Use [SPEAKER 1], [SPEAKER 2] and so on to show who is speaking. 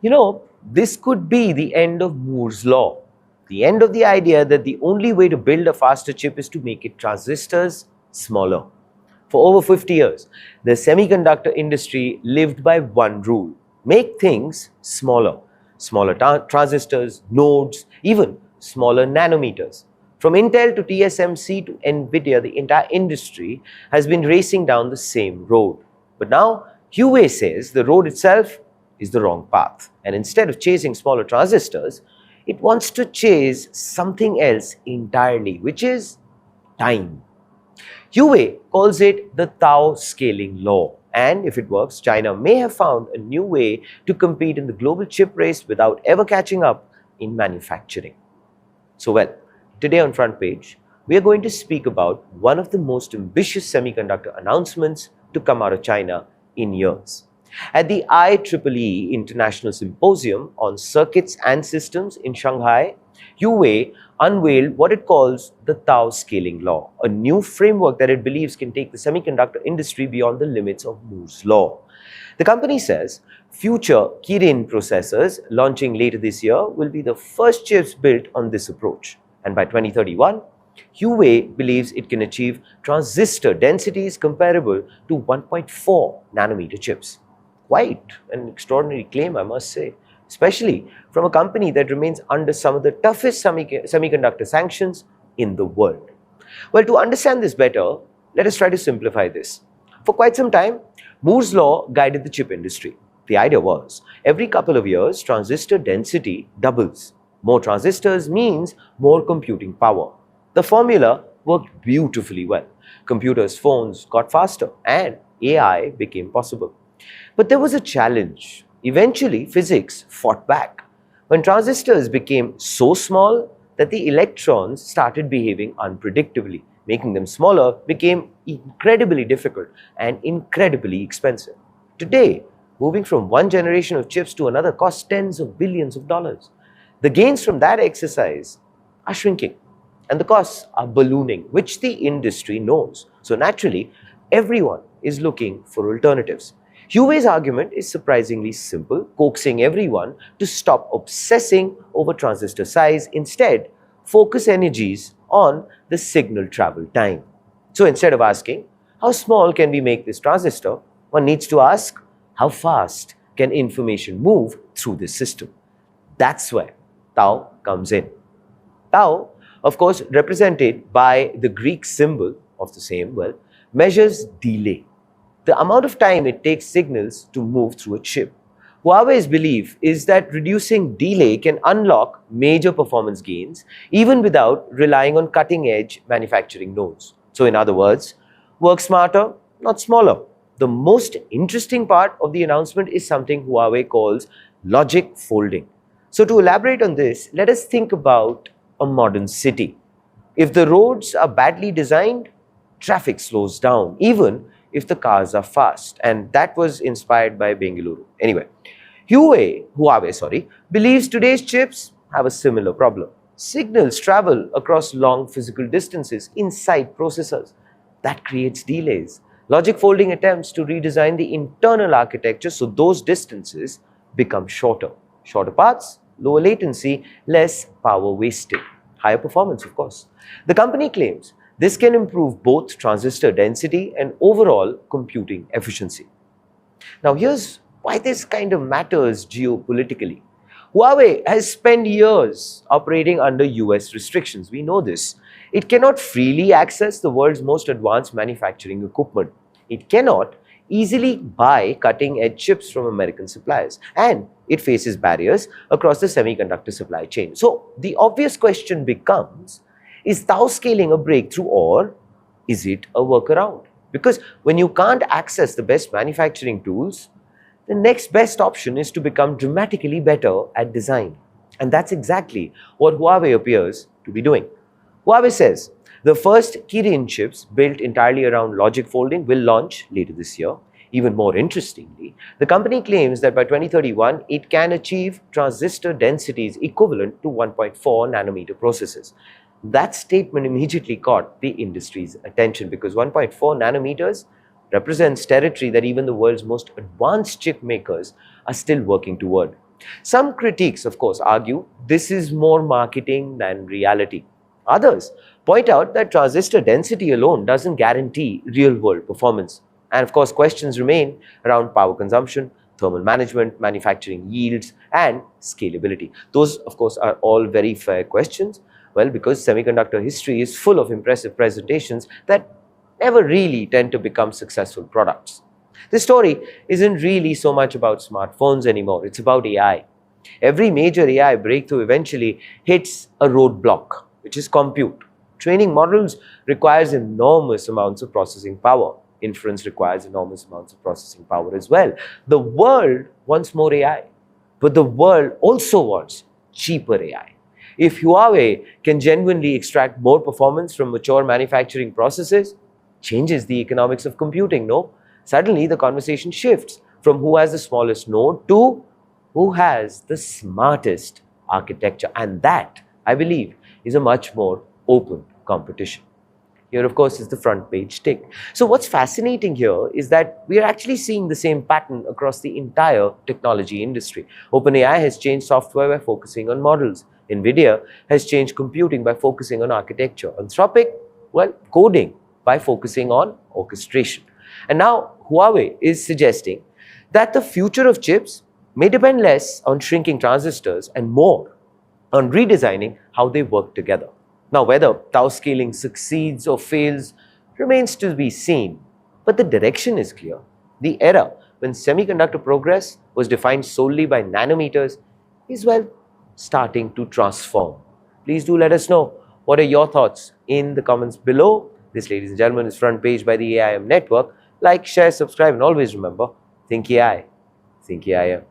[SPEAKER 1] This could be the end of Moore's law, the end of the idea that the only way to build a faster chip is to make its transistors smaller. For over 50 years, the semiconductor industry lived by one rule: make things smaller. Smaller transistors, nodes, even smaller nanometers. From Intel to TSMC to Nvidia, the entire industry has been racing down the same road. But now, Huawei says the road itself is the wrong path. And instead of chasing smaller transistors, it wants to chase something else entirely, which is time. Huawei calls it the Tau scaling law. And if it works, China may have found a new way to compete in the global chip race without ever catching up in manufacturing. So, today on Front Page, we are going to speak about one of the most ambitious semiconductor announcements to come out of China in years. At the IEEE International Symposium on Circuits and Systems in Shanghai, Huawei unveiled what it calls the Tau scaling law, a new framework that it believes can take the semiconductor industry beyond the limits of Moore's law. The company says future Kirin processors launching later this year will be the first chips built on this approach. And by 2031, Huawei believes it can achieve transistor densities comparable to 1.4 nanometer chips. Quite an extraordinary claim, I must say, especially from a company that remains under some of the toughest semiconductor sanctions in the world. Well, to understand this better, let us try to simplify this. For quite some time, Moore's law guided the chip industry. The idea was, every couple of years, transistor density doubles. More transistors means more computing power. The formula worked beautifully well. Computers, phones got faster, and AI became possible. But there was a challenge. Eventually, physics fought back. When transistors became so small that the electrons started behaving unpredictably, making them smaller became incredibly difficult and incredibly expensive. Today, moving from one generation of chips to another costs tens of billions of dollars. The gains from that exercise are shrinking, and the costs are ballooning, which the industry knows. So naturally, everyone is looking for alternatives. Huawei's argument is surprisingly simple, coaxing everyone to stop obsessing over transistor size, instead focus energies on the signal travel time. So instead of asking, how small can we make this transistor, one needs to ask, how fast can information move through this system? That's where Tau comes in. Tau, of course, represented by the Greek symbol of the same, measures delay, the amount of time it takes signals to move through a chip. Huawei's belief is that reducing delay can unlock major performance gains even without relying on cutting-edge manufacturing nodes. So in other words, work smarter, not smaller. The most interesting part of the announcement is something Huawei calls logic folding. So to elaborate on this, let us think about a modern city. If the roads are badly designed, traffic slows down, even if the cars are fast. And that was inspired by Bengaluru. Anyway, Huawei believes today's chips have a similar problem. Signals travel across long physical distances inside processors. That creates delays. Logic folding attempts to redesign the internal architecture so those distances become shorter. Shorter paths, lower latency, less power wasted. Higher performance, of course. The company claims this can improve both transistor density and overall computing efficiency. Now, here's why this kind of matters geopolitically. Huawei has spent years operating under US restrictions. We know this. It cannot freely access the world's most advanced manufacturing equipment. It cannot easily buy cutting-edge chips from American suppliers. And it faces barriers across the semiconductor supply chain. So, the obvious question becomes, is Tau scaling a breakthrough or is it a workaround? Because when you can't access the best manufacturing tools, the next best option is to become dramatically better at design. And that's exactly what Huawei appears to be doing. Huawei says the first Kirin chips built entirely around logic folding will launch later this year. Even more interestingly, the company claims that by 2031, it can achieve transistor densities equivalent to 1.4 nanometer processors. That statement immediately caught the industry's attention because 1.4 nanometers represents territory that even the world's most advanced chip makers are still working toward. Some critics, of course, argue this is more marketing than reality. Others point out that transistor density alone doesn't guarantee real-world performance. And of course, questions remain around power consumption, thermal management, manufacturing yields, and scalability. Those, of course, are all very fair questions. Well, because semiconductor history is full of impressive presentations that never really tend to become successful products. This story isn't really so much about smartphones anymore, it's about AI. Every major AI breakthrough eventually hits a roadblock, which is compute. Training models requires enormous amounts of processing power. Inference requires enormous amounts of processing power as well. The world wants more AI, but the world also wants cheaper AI. If Huawei can genuinely extract more performance from mature manufacturing processes, changes the economics of computing, no? Suddenly the conversation shifts from who has the smallest node to who has the smartest architecture. And that, I believe, is a much more open competition. Here, of course, is the front page tick. So what's fascinating here is that we are actually seeing the same pattern across the entire technology industry. OpenAI has changed software by focusing on models. NVIDIA has changed computing by focusing on architecture. Anthropic, well, coding by focusing on orchestration. And now Huawei is suggesting that the future of chips may depend less on shrinking transistors and more on redesigning how they work together. Now, whether tau scaling succeeds or fails remains to be seen, but the direction is clear. The era when semiconductor progress was defined solely by nanometers is, well, starting to transform. Please do let us know what are your thoughts in the comments below. This, ladies and gentlemen, is Front Page by the AIM Network. Like, share, subscribe, and always remember, think AI, think AIM.